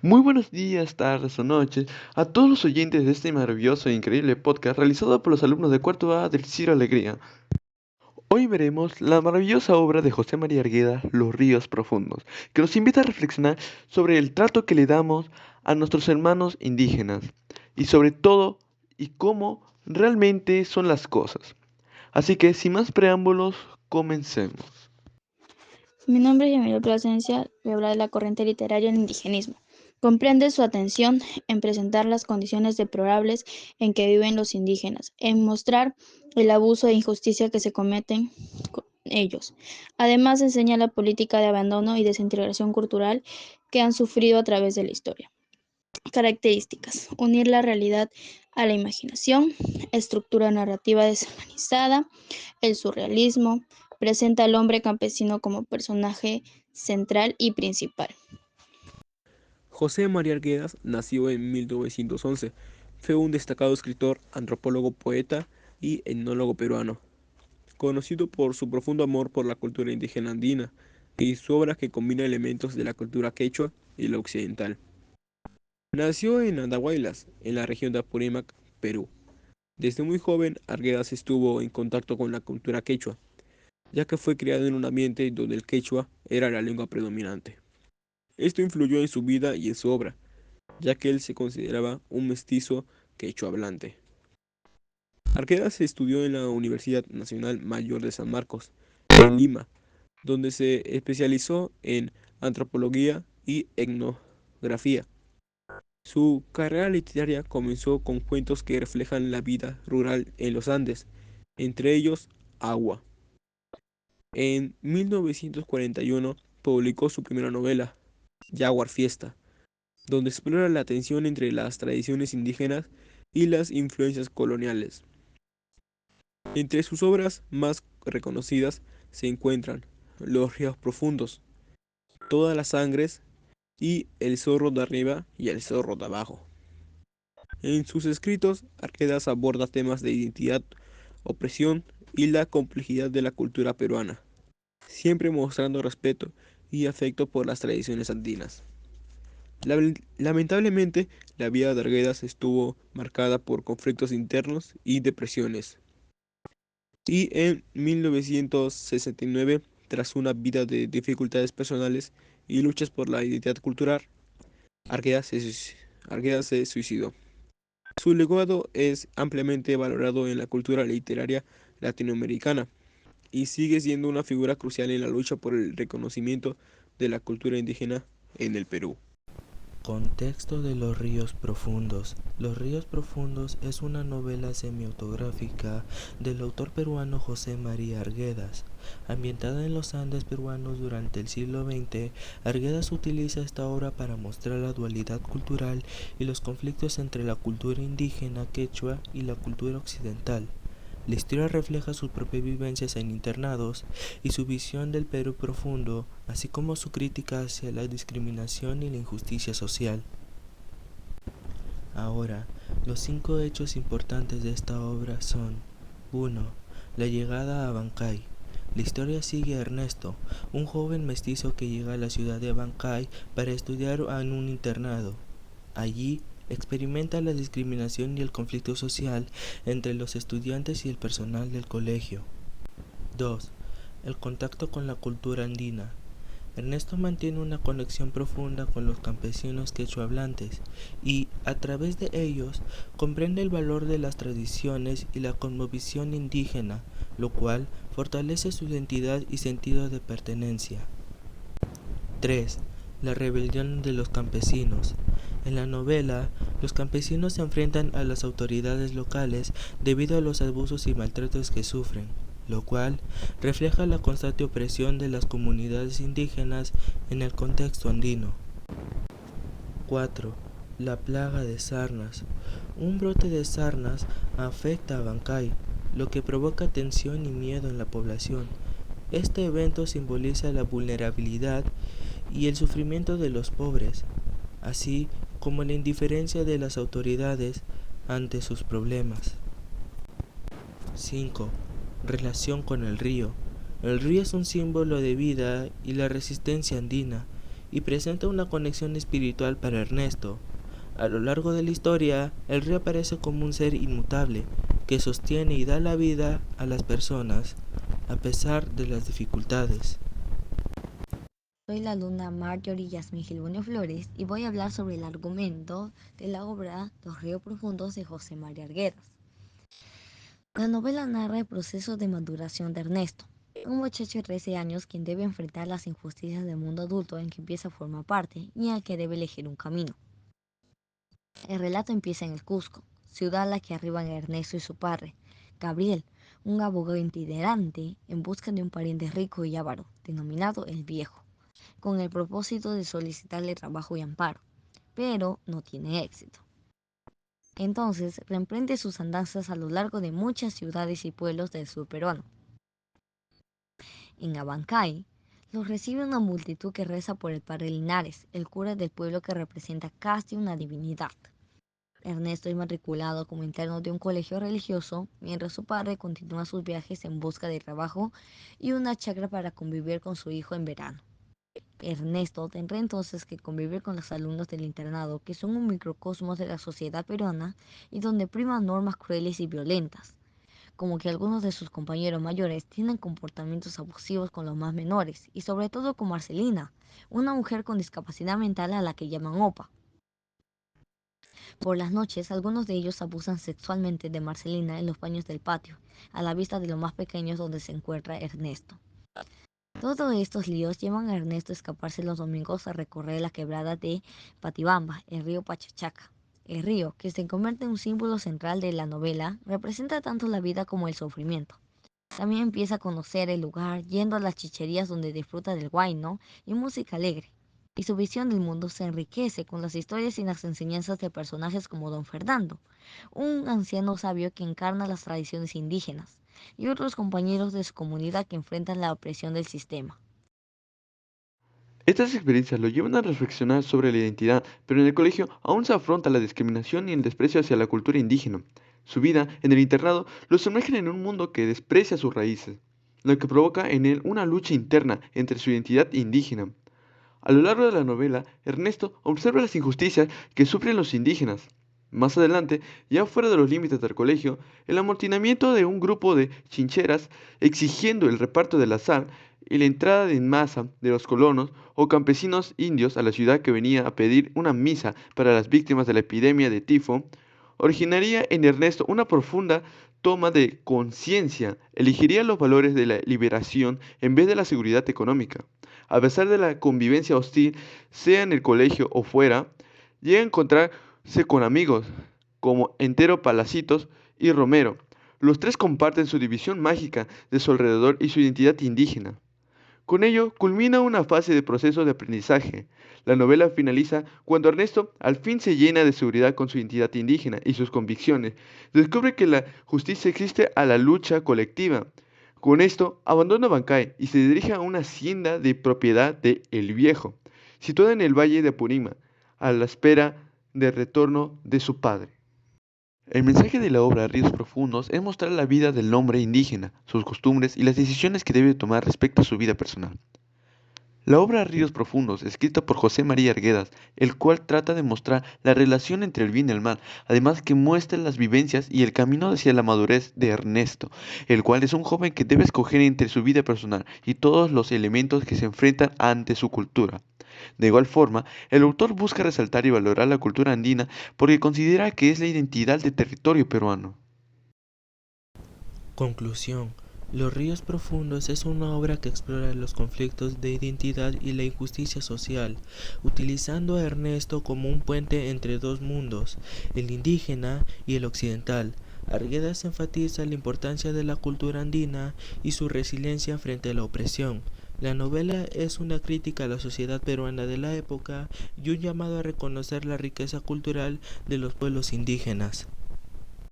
Muy buenos días, tardes o noches a todos los oyentes de este maravilloso e increíble podcast realizado por los alumnos de cuarto A del Ciro Alegría. Hoy veremos la maravillosa obra de José María Argueda, Los ríos profundos, que nos invita a reflexionar sobre el trato que le damos a nuestros hermanos indígenas y sobre todo y cómo realmente son las cosas. Así que sin más preámbulos, comencemos. Mi nombre es Emilio Plasencia, voy a hablar de la corriente literaria del indigenismo. Comprende su atención en presentar las condiciones deplorables en que viven los indígenas, en mostrar el abuso e injusticia que se cometen con ellos. Además, enseña la política de abandono y desintegración cultural que han sufrido a través de la historia. Características: unir la realidad a la imaginación, estructura narrativa desorganizada, el surrealismo, presenta al hombre campesino como personaje central y principal. José María Arguedas nació en 1911. Fue un destacado escritor, antropólogo, poeta y etnólogo peruano, conocido por su profundo amor por la cultura indígena andina y su obra que combina elementos de la cultura quechua y la occidental. Nació en Andahuaylas, en la región de Apurímac, Perú. Desde muy joven, Arguedas estuvo en contacto con la cultura quechua, ya que fue criado en un ambiente donde el quechua era la lengua predominante. Esto influyó en su vida y en su obra, ya que él se consideraba un mestizo quechua hablante. Arquedas estudió en la Universidad Nacional Mayor de San Marcos, en Lima, donde se especializó en antropología y etnografía. Su carrera literaria comenzó con cuentos que reflejan la vida rural en los Andes, entre ellos Agua. En 1941 publicó su primera novela, Jaguar Fiesta, donde explora la tensión entre las tradiciones indígenas y las influencias coloniales. Entre sus obras más reconocidas se encuentran Los ríos profundos, Todas las sangres y El zorro de arriba y el zorro de abajo. En sus escritos, Arquedas aborda temas de identidad, opresión y la complejidad de la cultura peruana, siempre mostrando respeto y afecto por las tradiciones andinas. Lamentablemente, la vida de Arguedas estuvo marcada por conflictos internos y depresiones. Y en 1969, tras una vida de dificultades personales y luchas por la identidad cultural, Arguedas se suicidó. Su legado es ampliamente valorado en la cultura literaria latinoamericana y sigue siendo una figura crucial en la lucha por el reconocimiento de la cultura indígena en el Perú. Contexto de Los ríos profundos. Los ríos profundos es una novela semiautobiográfica del autor peruano José María Arguedas. Ambientada en los Andes peruanos durante el siglo XX, Arguedas utiliza esta obra para mostrar la dualidad cultural y los conflictos entre la cultura indígena quechua y la cultura occidental. La historia refleja sus propias vivencias en internados y su visión del Perú profundo, así como su crítica hacia la discriminación y la injusticia social. Ahora, los 5 hechos importantes de esta obra son: 1. La llegada a Abancay. La historia sigue a Ernesto, un joven mestizo que llega a la ciudad de Abancay para estudiar en un internado. Allí experimenta la discriminación y el conflicto social entre los estudiantes y el personal del colegio. 2. El contacto con la cultura andina. Ernesto mantiene una conexión profunda con los campesinos quechohablantes y, a través de ellos, comprende el valor de las tradiciones y la cosmovisión indígena, lo cual fortalece su identidad y sentido de pertenencia. 3. La rebelión de los campesinos. En la novela, los campesinos se enfrentan a las autoridades locales debido a los abusos y maltratos que sufren, lo cual refleja la constante opresión de las comunidades indígenas en el contexto andino. 4. La plaga de sarnas. Un brote de sarnas afecta a Bancay, lo que provoca tensión y miedo en la población. Este evento simboliza la vulnerabilidad y el sufrimiento de los pobres, así como la indiferencia de las autoridades ante sus problemas. 5. Relación con el río. El río es un símbolo de vida y la resistencia andina, y presenta una conexión espiritual para Ernesto. A lo largo de la historia, el río aparece como un ser inmutable que sostiene y da la vida a las personas a pesar de las dificultades. Soy la alumna Marjorie Yasmín Gilbonio Flores y voy a hablar sobre el argumento de la obra Los ríos profundos de José María Arguedas. La novela narra el proceso de maduración de Ernesto, un muchacho de 13 años quien debe enfrentar las injusticias del mundo adulto en que empieza a formar parte y en el que debe elegir un camino. El relato empieza en el Cusco, ciudad a la que arriban Ernesto y su padre, Gabriel, un abogado itinerante en busca de un pariente rico y avaro, denominado el Viejo, con el propósito de solicitarle trabajo y amparo, pero no tiene éxito. Entonces reemprende sus andanzas a lo largo de muchas ciudades y pueblos del sur peruano. En Abancay, los recibe una multitud que reza por el padre Linares, el cura del pueblo que representa casi una divinidad. Ernesto es matriculado como interno de un colegio religioso, mientras su padre continúa sus viajes en busca de trabajo y una chacra para convivir con su hijo en verano. Ernesto tendrá entonces que convivir con los alumnos del internado, que son un microcosmos de la sociedad peruana y donde priman normas crueles y violentas, como que algunos de sus compañeros mayores tienen comportamientos abusivos con los más menores, y sobre todo con Marcelina, una mujer con discapacidad mental a la que llaman OPA. Por las noches, algunos de ellos abusan sexualmente de Marcelina en los baños del patio, a la vista de los más pequeños donde se encuentra Ernesto. Todos estos líos llevan a Ernesto a escaparse los domingos a recorrer la quebrada de Patibamba, el río Pachachaca. El río, que se convierte en un símbolo central de la novela, representa tanto la vida como el sufrimiento. También empieza a conocer el lugar yendo a las chicherías donde disfruta del guayno y música alegre. Y su visión del mundo se enriquece con las historias y las enseñanzas de personajes como Don Fernando, un anciano sabio que encarna las tradiciones indígenas, y otros compañeros de su comunidad que enfrentan la opresión del sistema. Estas experiencias lo llevan a reflexionar sobre la identidad, pero en el colegio aún se afronta la discriminación y el desprecio hacia la cultura indígena. Su vida en el internado lo sumerge en un mundo que desprecia sus raíces, lo que provoca en él una lucha interna entre su identidad indígena. A lo largo de la novela, Ernesto observa las injusticias que sufren los indígenas. Más adelante, ya fuera de los límites del colegio, el amotinamiento de un grupo de chincheras exigiendo el reparto del azar y la entrada en masa de los colonos o campesinos indios a la ciudad que venía a pedir una misa para las víctimas de la epidemia de tifo, originaría en Ernesto una profunda toma de conciencia. Elegiría los valores de la liberación en vez de la seguridad económica. A pesar de la convivencia hostil, sea en el colegio o fuera, llega a encontrarse con amigos como Entero Palacitos y Romero. Los tres comparten su división mágica de su alrededor y su identidad indígena. Con ello, culmina una fase de proceso de aprendizaje. La novela finaliza cuando Ernesto al fin se llena de seguridad con su identidad indígena y sus convicciones. Descubre que la justicia existe a la lucha colectiva. Con esto, abandona Bancay y se dirige a una hacienda de propiedad de El Viejo, situada en el valle de Apurímac, a la espera del retorno de su padre. El mensaje de la obra Ríos Profundos es mostrar la vida del hombre indígena, sus costumbres y las decisiones que debe tomar respecto a su vida personal. La obra Ríos Profundos, escrita por José María Arguedas, el cual trata de mostrar la relación entre el bien y el mal, además que muestra las vivencias y el camino hacia la madurez de Ernesto, el cual es un joven que debe escoger entre su vida personal y todos los elementos que se enfrentan ante su cultura. De igual forma, el autor busca resaltar y valorar la cultura andina porque considera que es la identidad del territorio peruano. Conclusión. Los ríos profundos es una obra que explora los conflictos de identidad y la injusticia social, utilizando a Ernesto como un puente entre dos mundos, el indígena y el occidental. Arguedas enfatiza la importancia de la cultura andina y su resiliencia frente a la opresión. La novela es una crítica a la sociedad peruana de la época y un llamado a reconocer la riqueza cultural de los pueblos indígenas.